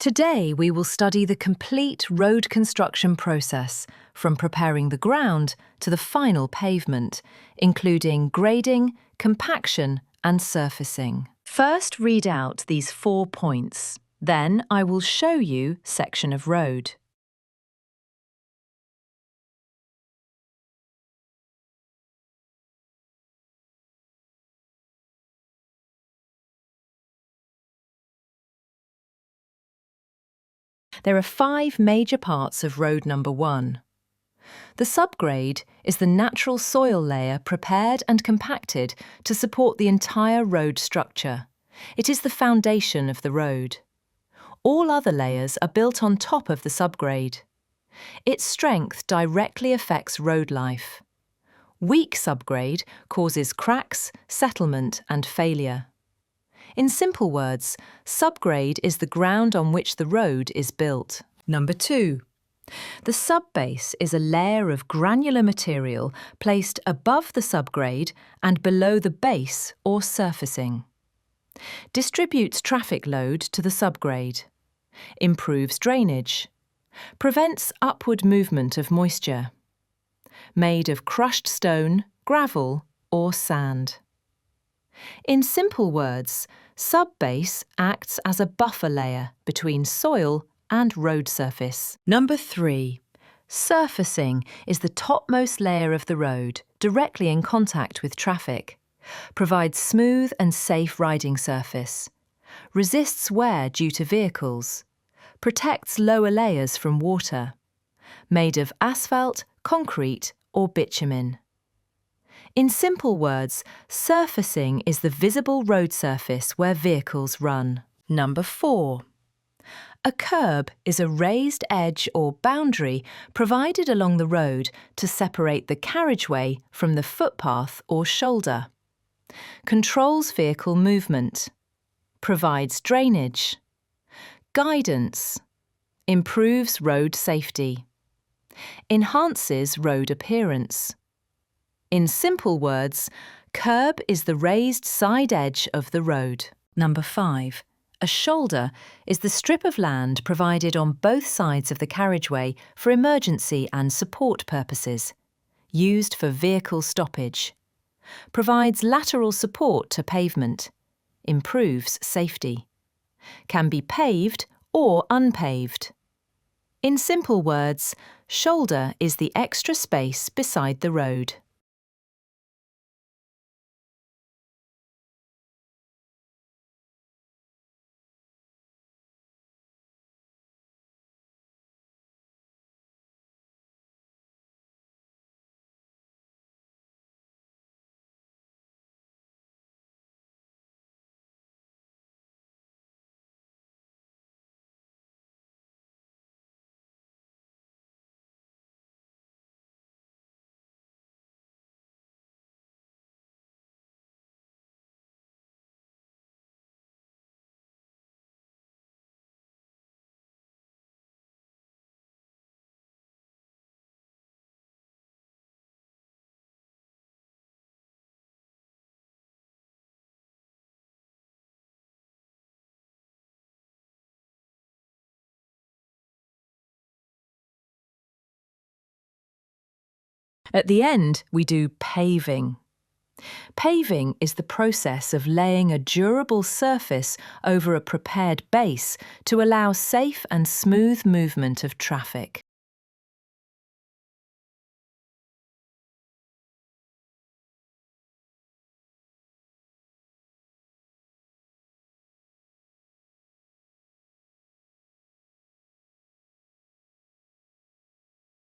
Today we will study the complete road construction process, from preparing the ground to the final pavement, including grading, compaction and surfacing. First, read out these 4 points. Then I will show you section of road. There are 5 major parts of road number 1. The subgrade is the natural soil layer prepared and compacted to support the entire road structure. It is the foundation of the road. All other layers are built on top of the subgrade. Its strength directly affects road life. Weak subgrade causes cracks, settlement and failure. In simple words, subgrade is the ground on which the road is built. Number 2. The subbase is a layer of granular material placed above the subgrade and below the base or surfacing. Distributes traffic load to the subgrade. Improves drainage. Prevents upward movement of moisture. Made of crushed stone, gravel or sand. In simple words, subbase acts as a buffer layer between soil and road surface. Number 3. Surfacing is the topmost layer of the road, directly in contact with traffic. Provides smooth and safe riding surface. Resists wear due to vehicles. Protects lower layers from water. Made of asphalt, concrete or bitumen. In simple words, surfacing is the visible road surface where vehicles run. Number 4. A curb is a raised edge or boundary provided along the road to separate the carriageway from the footpath or shoulder. Controls vehicle movement. Provides drainage. Guidance. Improves road safety. Enhances road appearance. In simple words, curb is the raised side edge of the road. Number 5. A shoulder is the strip of land provided on both sides of the carriageway for emergency and support purposes. Used for vehicle stoppage. Provides lateral support to pavement. Improves safety. Can be paved or unpaved. In simple words, shoulder is the extra space beside the road. At the end, we do paving. Paving is the process of laying a durable surface over a prepared base to allow safe and smooth movement of traffic.